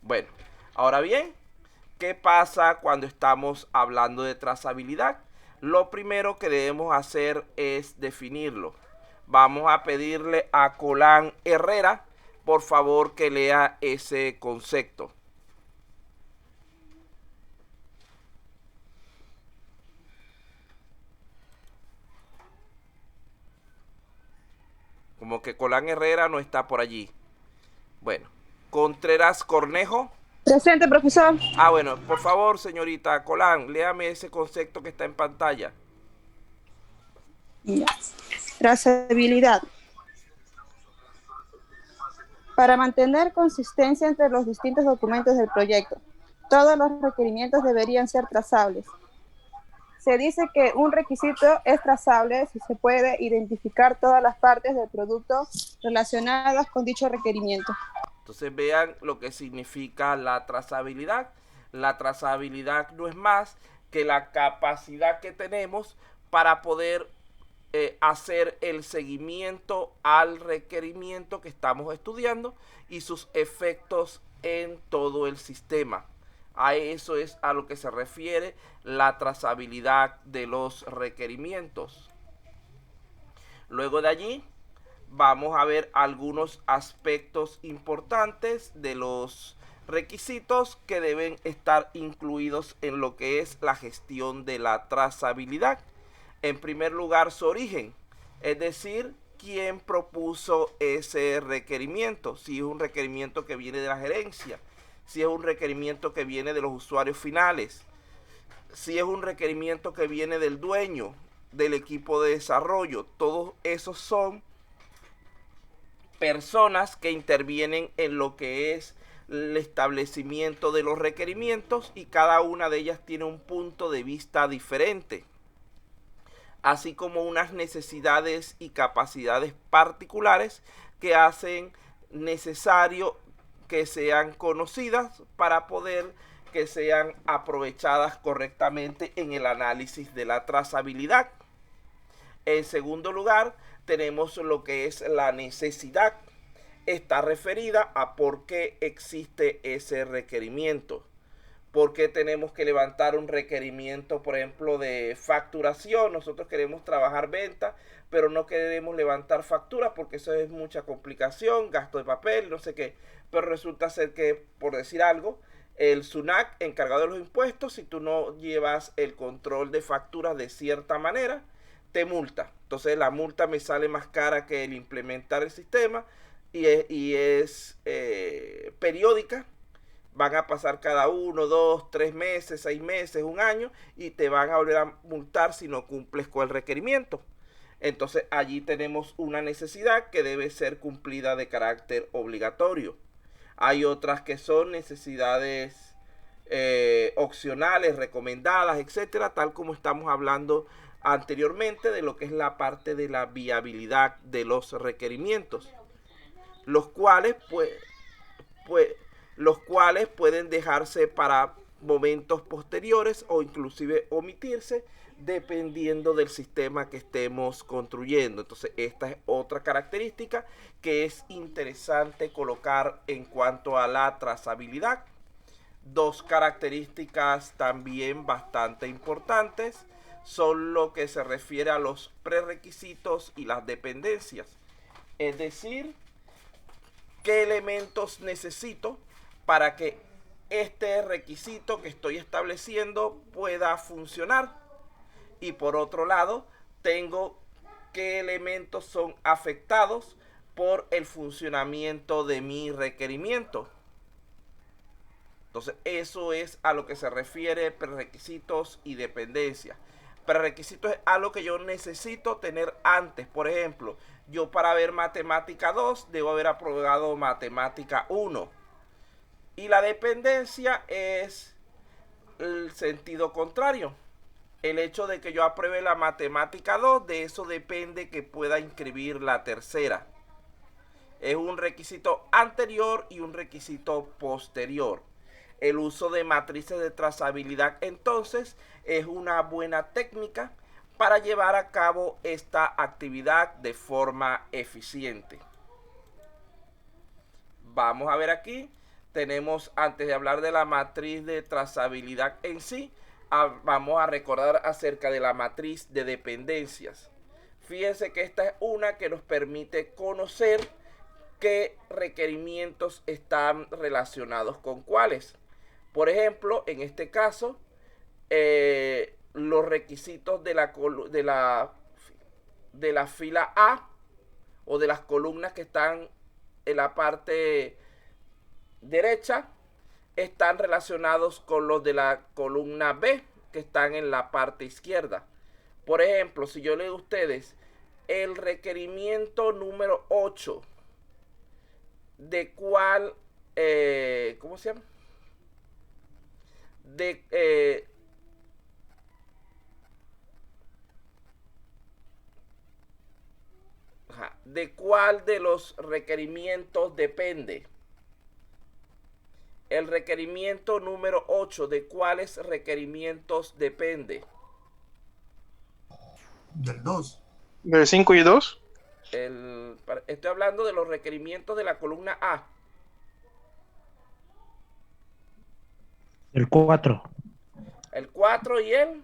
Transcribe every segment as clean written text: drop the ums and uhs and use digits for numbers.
Bueno, ahora bien, ¿qué pasa cuando estamos hablando de trazabilidad? Lo primero que debemos hacer es definirlo. Vamos a pedirle a Colán Herrera, por favor, que lea ese concepto. Como que Colán Herrera no está por allí. Bueno, Contreras Cornejo. Presente, profesor. Bueno, por favor, señorita Colán, léame ese concepto que está en pantalla. Ya. Trazabilidad. Para mantener consistencia entre los distintos documentos del proyecto, todos los requerimientos deberían ser trazables. Se dice que un requisito es trazable si se puede identificar todas las partes del producto relacionadas con dicho requerimiento. Entonces vean lo que significa la trazabilidad. La trazabilidad no es más que la capacidad que tenemos para poder hacer el seguimiento al requerimiento que estamos estudiando y sus efectos en todo el sistema. A eso es a lo que se refiere la trazabilidad de los requerimientos. Luego de allí vamos a ver algunos aspectos importantes de los requisitos que deben estar incluidos en lo que es la gestión de la trazabilidad. En primer lugar, su origen, es decir, quién propuso ese requerimiento, si es un requerimiento que viene de la gerencia, si es un requerimiento que viene de los usuarios finales, si es un requerimiento que viene del dueño, del equipo de desarrollo. Todos esos son personas que intervienen en lo que es el establecimiento de los requerimientos y cada una de ellas tiene un punto de vista diferente, así como unas necesidades y capacidades particulares que hacen necesario que sean conocidas para poder que sean aprovechadas correctamente en el análisis de la trazabilidad. En segundo lugar, tenemos lo que es la necesidad. Está referida a por qué existe ese requerimiento. ¿Por qué tenemos que levantar un requerimiento, por ejemplo, de facturación? Nosotros queremos trabajar venta, pero no queremos levantar facturas porque eso es mucha complicación, gasto de papel, no sé qué. Pero resulta ser que, por decir algo, el SUNAC, encargado de los impuestos, si tú no llevas el control de facturas de cierta manera, te multa. Entonces la multa me sale más cara que el implementar el sistema y es periódica. Van a pasar cada 1, 2, 3 meses, 6 meses, un año y te van a volver a multar si no cumples con el requerimiento. Entonces allí tenemos una necesidad que debe ser cumplida de carácter obligatorio. Hay otras que son necesidades opcionales, recomendadas, etcétera, tal como estamos hablando anteriormente de lo que es la parte de la viabilidad de los requerimientos, los cuales pues los cuales pueden dejarse para momentos posteriores o inclusive omitirse dependiendo del sistema que estemos construyendo. Entonces esta es otra característica que es interesante colocar en cuanto a la trazabilidad. Dos características también bastante importantes son lo que se refiere a los prerequisitos y las dependencias. Es decir, qué elementos necesito para que este requisito que estoy estableciendo pueda funcionar. Y por otro lado, tengo qué elementos son afectados por el funcionamiento de mi requerimiento. Entonces, eso es a lo que se refiere prerequisitos y dependencias. Prerequisitos es algo que yo necesito tener antes. Por ejemplo, yo para ver matemática 2 debo haber aprobado matemática 1. Y la dependencia es el sentido contrario. El hecho de que yo apruebe la matemática 2, de eso depende que pueda inscribir la tercera. Es un requisito anterior y un requisito posterior. El uso de matrices de trazabilidad entonces es una buena técnica para llevar a cabo esta actividad de forma eficiente. Vamos a ver aquí, tenemos, antes de hablar de la matriz de trazabilidad en sí, vamos a recordar acerca de la matriz de dependencias. Fíjense que esta es una que nos permite conocer qué requerimientos están relacionados con cuáles. Por ejemplo, en este caso, los requisitos de la fila A o de las columnas que están en la parte derecha están relacionados con los de la columna B que están en la parte izquierda. Por ejemplo, si yo le digo a ustedes el requerimiento número 8, de cuál, ¿cómo se llama? ¿De cuál de los requerimientos depende? El requerimiento número 8, ¿de cuáles requerimientos depende? Del 2. ¿Del 5 y 2? Estoy hablando de los requerimientos de la columna A. El 4. El 4 y el...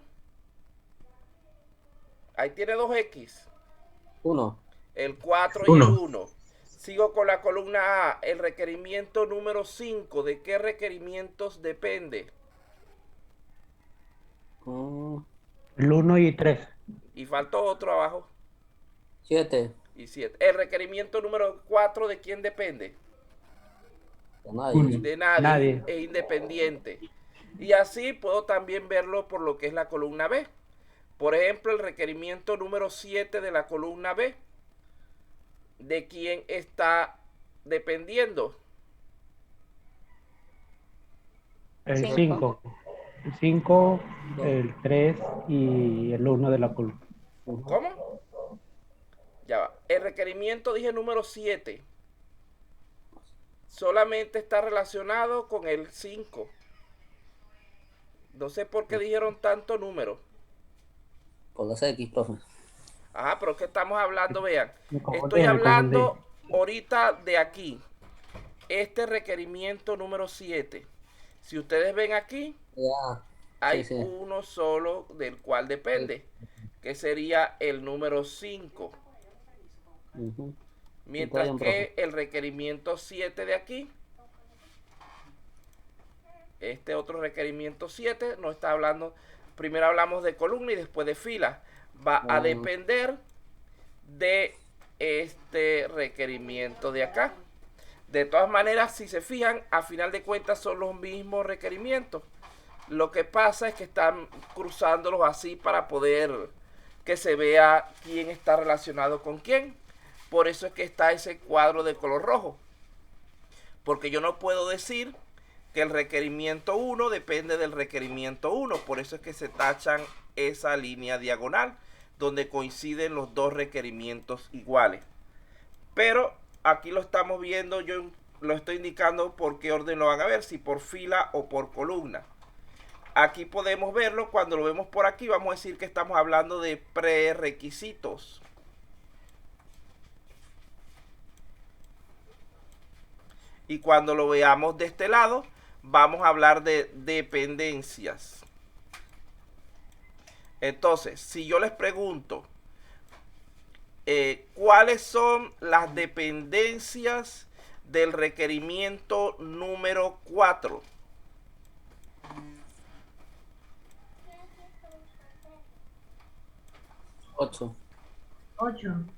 Ahí tiene 2X. 1. El 4 y el 1. Sigo con la columna A. El requerimiento número 5. ¿De qué requerimientos depende? El 1 y 3. Y faltó otro abajo. 7. Y 7. El requerimiento número 4, ¿de quién depende? De nadie. De nadie. Es independiente. Y así puedo también verlo por lo que es la columna B. Por ejemplo, el requerimiento número 7 de la columna B. ¿De quién está dependiendo? El 5. El 5, el 3 y el 1 de la columna. ¿Cómo? Ya va. El requerimiento, dije número 7. Solamente está relacionado con el 5. No sé por qué dijeron tanto número. Por las X, profe. Ajá, pero ¿qué estamos hablando? Vean. Me Estoy hablando ahorita de aquí. Este requerimiento número 7. Si ustedes ven aquí, Ya. hay Sí. uno solo del cual depende, que sería el número 5. Ujú. Mientras Está bien, que profe. el requerimiento 7 de aquí, este otro requerimiento 7, no está hablando, primero hablamos de columna y después de fila. Va a depender de este requerimiento de acá. De todas maneras, si se fijan, a final de cuentas son los mismos requerimientos. Lo que pasa es que están cruzándolos así para poder que se vea quién está relacionado con quién. Por eso es que está ese cuadro de color rojo. Porque yo no puedo decir que el requerimiento 1 depende del requerimiento 1. Por eso es que se tachan esa línea diagonal donde coinciden los dos requerimientos iguales. Pero aquí lo estamos viendo, yo lo estoy indicando por qué orden lo van a ver, si por fila o por columna. Aquí podemos verlo, cuando lo vemos por aquí vamos a decir que estamos hablando de prerequisitos. Y cuando lo veamos de este lado, vamos a hablar de dependencias. Entonces, si yo les pregunto, ¿cuáles son las dependencias del requerimiento número 4? Ocho.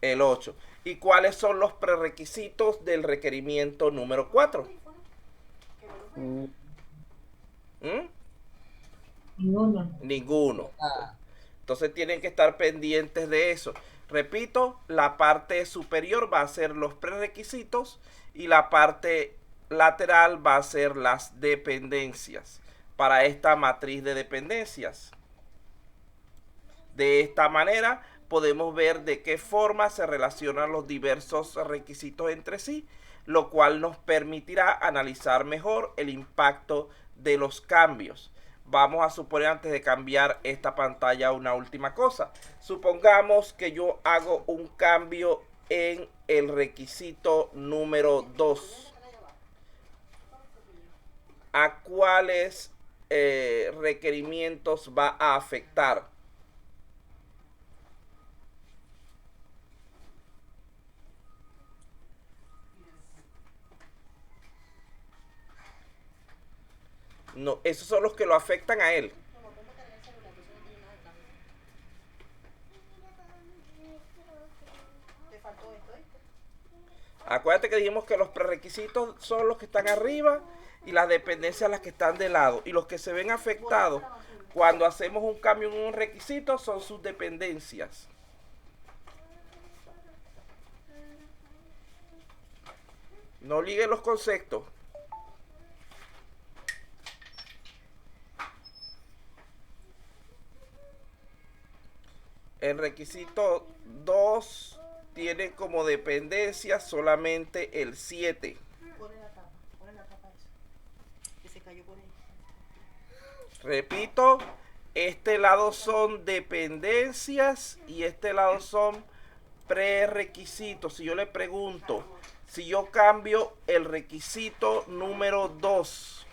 El 8. ¿Y cuáles son los prerequisitos del requerimiento número 4? Ninguno. Entonces tienen que estar pendientes de eso. Repito, la parte superior va a ser los prerequisitos y la parte lateral va a ser las dependencias para esta matriz de dependencias. De esta manera podemos ver de qué forma se relacionan los diversos requisitos entre sí, lo cual nos permitirá analizar mejor el impacto de los cambios. Vamos a suponer, antes de cambiar esta pantalla, una última cosa. Supongamos que yo hago un cambio en el requisito número 2. ¿A cuáles requerimientos va a afectar? No, esos son los que lo afectan a él. Acuérdate que dijimos que los prerequisitos son los que están arriba y las dependencias las que están de lado. Y los que se ven afectados cuando hacemos un cambio en un requisito son sus dependencias. No liguen los conceptos. El requisito 2 tiene como dependencia solamente el 7. Pone la tapa eso. Que se cayó por ahí. Repito, este lado son dependencias y este lado son prerequisitos. Si yo le pregunto, si yo cambio el requisito número 2,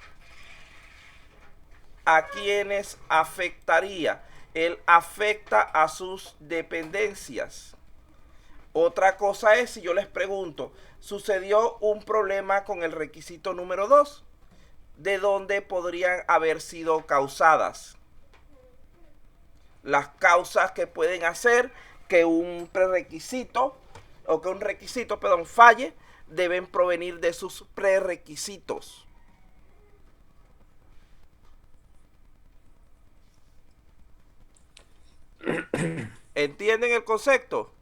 ¿a quiénes afectaría? Él afecta a sus dependencias. Otra cosa es si yo les pregunto, sucedió un problema con el requisito número 2, ¿de dónde podrían haber sido causadas? Las causas que pueden hacer que un prerequisito o que un requisito, perdón, falle, deben provenir de sus prerequisitos. ¿Entienden el concepto?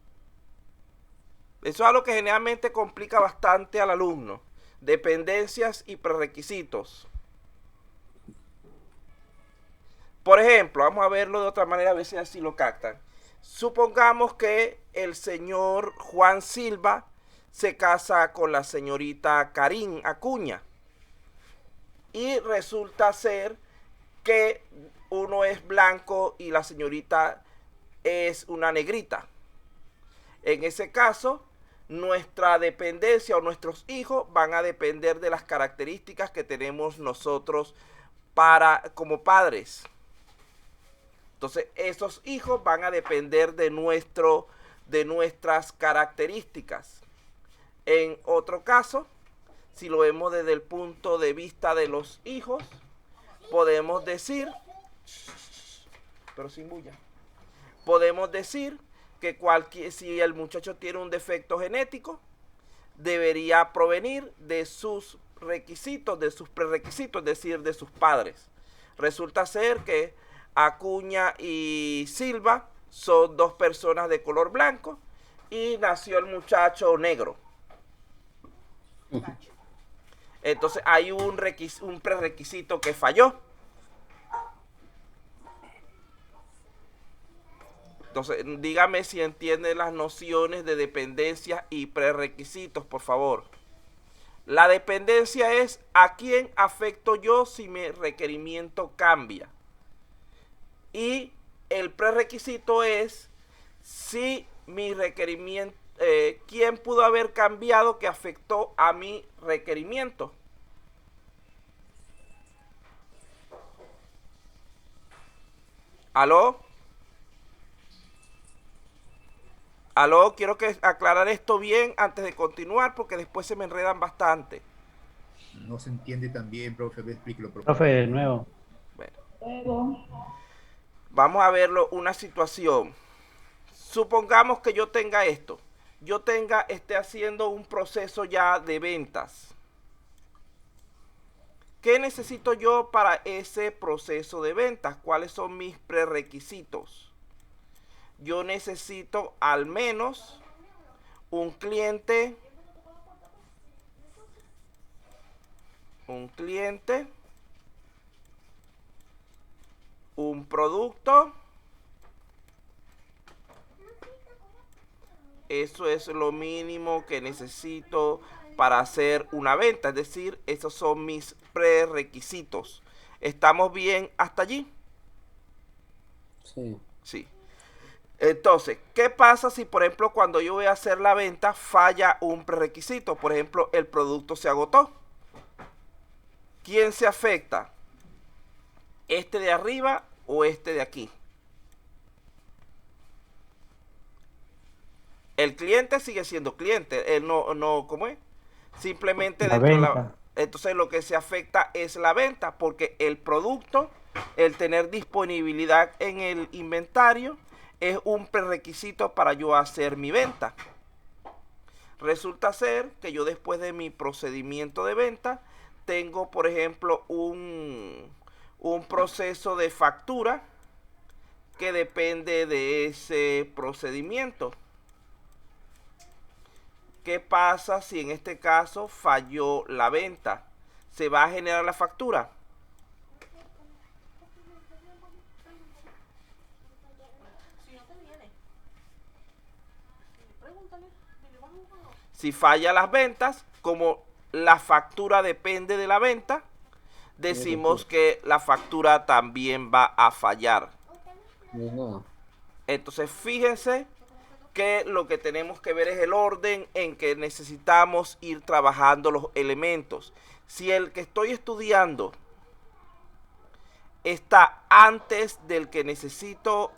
Eso es algo que generalmente complica bastante al alumno. Dependencias y prerequisitos. Por ejemplo, vamos a verlo de otra manera, a ver si así lo captan. Supongamos que el señor Juan Silva se casa con la señorita Karin Acuña. Y resulta ser que uno es blanco y la señorita es una negrita. En ese caso, nuestra dependencia o nuestros hijos van a depender de las características que tenemos nosotros como padres. Entonces, esos hijos van a depender de nuestras características. En otro caso, si lo vemos desde el punto de vista de los hijos, podemos decir, pero sin bulla, podemos decir que si el muchacho tiene un defecto genético, debería provenir de sus requisitos, de sus prerequisitos, es decir, de sus padres. Resulta ser que Acuña y Silva son dos personas de color blanco y nació el muchacho negro. Entonces hay un prerequisito que falló. Entonces, dígame si entiende las nociones de dependencia y prerequisitos, por favor. La dependencia es a quién afecto yo si mi requerimiento cambia. Y el prerequisito es si mi requerimiento, quién pudo haber cambiado que afectó a mi requerimiento. ¿Aló? Aló, quiero aclarar esto bien antes de continuar porque después se me enredan bastante. No se entiende tan bien, profe, explíquelo, por favor. Profe, de nuevo. Bueno. Vamos a verlo, una situación. Supongamos que yo tenga esto. Esté haciendo un proceso ya de ventas. ¿Qué necesito yo para ese proceso de ventas? ¿Cuáles son mis prerequisitos? Yo necesito al menos un cliente, un producto. Eso es lo mínimo que necesito para hacer una venta. Es decir, esos son mis prerequisitos. ¿Estamos bien hasta allí? Sí. Sí. Entonces, ¿qué pasa si, por ejemplo, cuando yo voy a hacer la venta falla un prerequisito? Por ejemplo, el producto se agotó. ¿Quién se afecta? ¿Este de arriba o este de aquí? El cliente sigue siendo cliente, él no, ¿cómo es? Simplemente La dentro de venta. entonces lo que se afecta es la venta, porque el producto, el tener disponibilidad en el inventario, es un prerequisito para yo hacer mi venta. Resulta ser que yo después de mi procedimiento de venta, tengo, por ejemplo, un proceso de factura que depende de ese procedimiento. ¿Qué pasa si en este caso falló la venta? ¿Se va a generar la factura? Si no te viene, pregúntale, dile, vamos a jugar. Si falla las ventas, como la factura depende de la venta, decimos que la factura también va a fallar. No. Entonces fíjense que lo que tenemos que ver es el orden en que necesitamos ir trabajando los elementos. Si el que estoy estudiando está antes del que necesito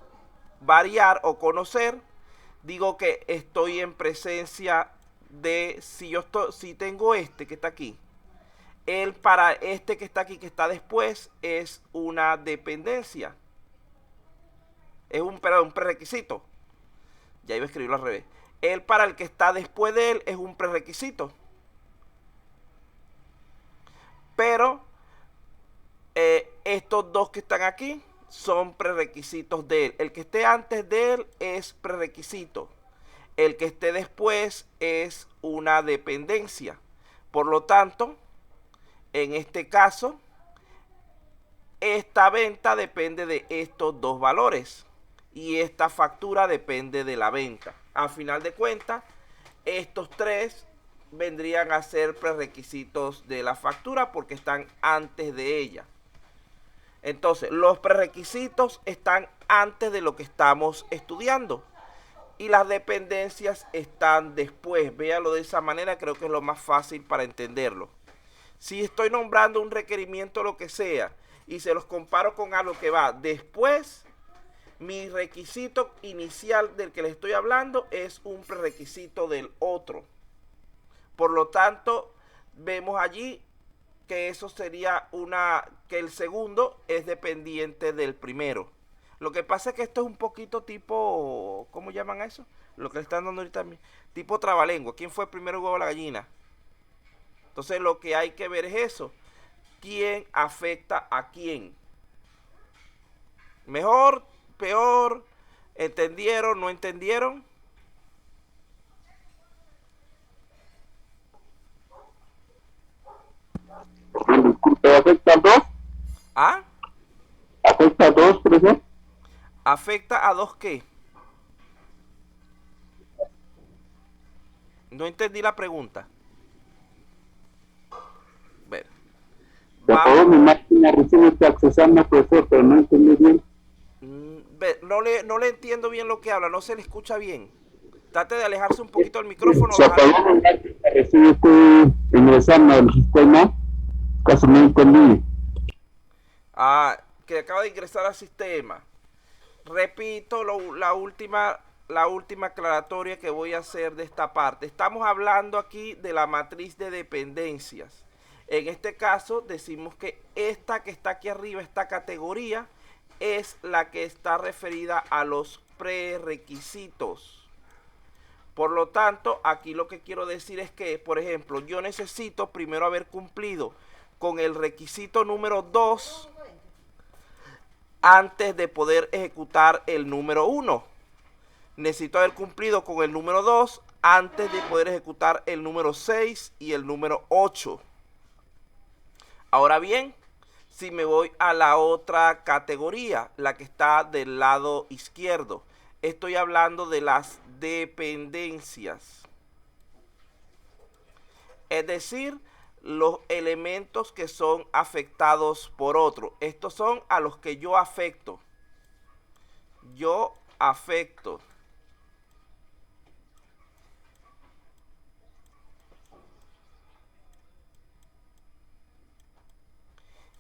variar o conocer, digo que estoy en presencia de, si tengo este que está aquí, él para este que está aquí, que está después, es una dependencia. Es un prerequisito. Ya iba a escribirlo al revés. Él para el que está después de él es un prerequisito. Pero estos dos que están aquí son prerequisitos de él. El que esté antes de él es prerequisito. El que esté después es una dependencia. Por lo tanto, en este caso, esta venta depende de estos dos valores. Y esta factura depende de la venta. A final de cuentas, estos tres vendrían a ser prerequisitos de la factura porque están antes de ella. Entonces, los prerequisitos están antes de lo que estamos estudiando. Y las dependencias están después. Véalo de esa manera, creo que es lo más fácil para entenderlo. Si estoy nombrando un requerimiento, lo que sea, y se los comparo con algo que va después, mi requisito inicial del que les estoy hablando es un prerequisito del otro. Por lo tanto, vemos allí que eso sería que el segundo es dependiente del primero. Lo que pasa es que esto es un poquito tipo, ¿cómo llaman a eso? Lo que le están dando ahorita, tipo trabalengua. ¿Quién fue primero el huevo o la gallina? Entonces lo que hay que ver es eso. ¿Quién afecta a quién? Mejor, peor, ¿entendieron? ¿No entendieron? ¿Afecta a dos? ¿Ah? ¿Afecta a dos, profesor? ¿Afecta a dos qué? No entendí la pregunta. Ver. Por favor, mi máquina recién está accesando, profesor, pero no entendí bien. No le entiendo bien lo que habla, no se le escucha bien. Trate de alejarse un poquito del micrófono. Se apagó mi máquina, recién estoy ingresando al sistema, casi no entendí. Que acaba de ingresar al sistema. Repito la última aclaratoria que voy a hacer de esta parte. Estamos hablando aquí de la matriz de dependencias. En este caso decimos que esta que está aquí arriba, esta categoría, es la que está referida a los prerequisitos. Por lo tanto, aquí lo que quiero decir es que, por ejemplo, yo necesito primero haber cumplido con el requisito número 2 antes de poder ejecutar el número 1. Necesito haber cumplido con el número 2 antes de poder ejecutar el número 6 y el número 8. Ahora bien, si me voy a la otra categoría, la que está del lado izquierdo, estoy hablando de las dependencias. Es decir, los elementos que son afectados por otro. Estos son a los que yo afecto. Yo afecto.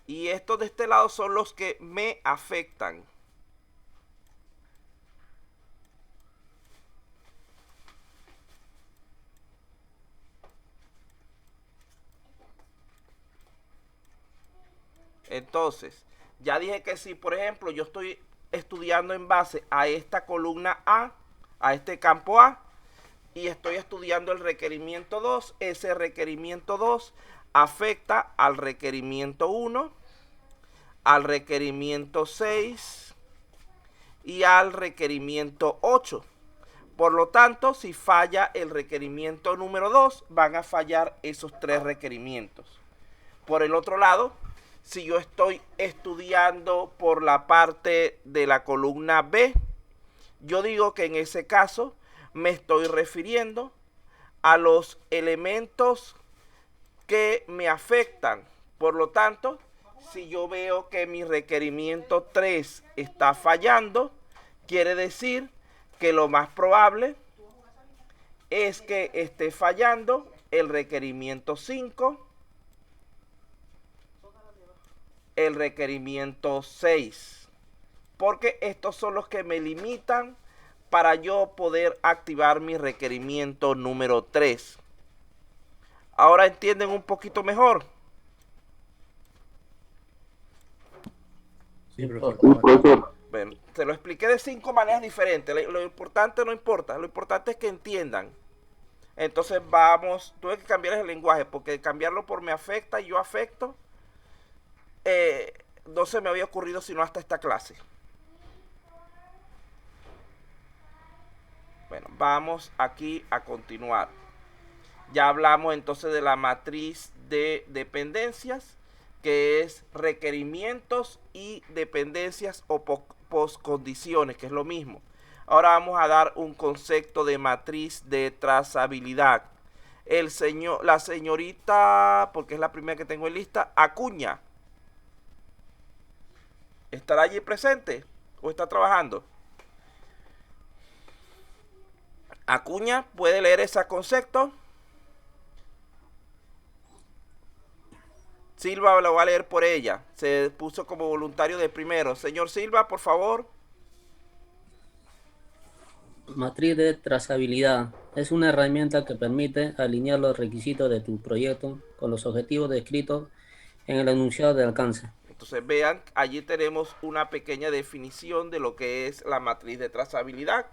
Y estos de este lado son los que me afectan. Entonces, ya dije que si, por ejemplo, yo estoy estudiando en base a esta columna A, a este campo A, y estoy estudiando el requerimiento 2, ese requerimiento 2 afecta al requerimiento 1, al requerimiento 6 y al requerimiento 8. Por lo tanto, si falla el requerimiento número 2, van a fallar esos 3 requerimientos. Por el otro lado, si yo estoy estudiando por la parte de la columna B, yo digo que en ese caso me estoy refiriendo a los elementos que me afectan. Por lo tanto, si yo veo que mi requerimiento 3 está fallando, quiere decir que lo más probable es que esté fallando el requerimiento 5, el requerimiento 6, porque estos son los que me limitan para yo poder activar mi requerimiento número 3. Ahora entienden un poquito mejor. Sí, Sí, profesor. profesor. Bueno, te lo expliqué de 5 maneras diferentes. Lo importante no importa, lo importante es que entiendan. Entonces vamos, tuve que cambiar el lenguaje, porque cambiarlo por me afecta y yo afecto, no se me había ocurrido sino hasta esta clase. Bueno, vamos aquí a continuar. Ya hablamos entonces de la matriz de dependencias, que es requerimientos y dependencias o postcondiciones, que es lo mismo. Ahora vamos a dar un concepto de matriz de trazabilidad. La señorita, porque es la primera que tengo en lista, Acuña, ¿estará allí presente o está trabajando? Acuña, ¿puede leer ese concepto? Silva lo va a leer por ella. Se puso como voluntario de primero. Señor Silva, por favor. Matriz de trazabilidad es una herramienta que permite alinear los requisitos de tu proyecto con los objetivos descritos en el enunciado de alcance. Entonces vean, allí tenemos una pequeña definición de lo que es la matriz de trazabilidad.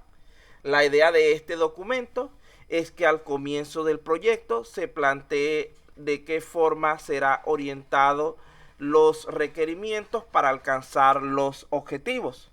La idea de este documento es que al comienzo del proyecto se plantee de qué forma será orientado los requerimientos para alcanzar los objetivos.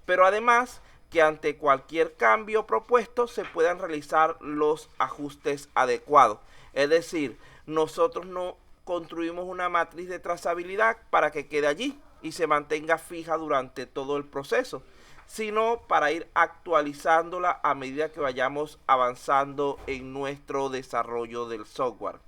Pero además que ante cualquier cambio propuesto se puedan realizar los ajustes adecuados. Es decir, nosotros no construimos una matriz de trazabilidad para que quede allí y se mantenga fija durante todo el proceso, sino para ir actualizándola a medida que vayamos avanzando en nuestro desarrollo del software.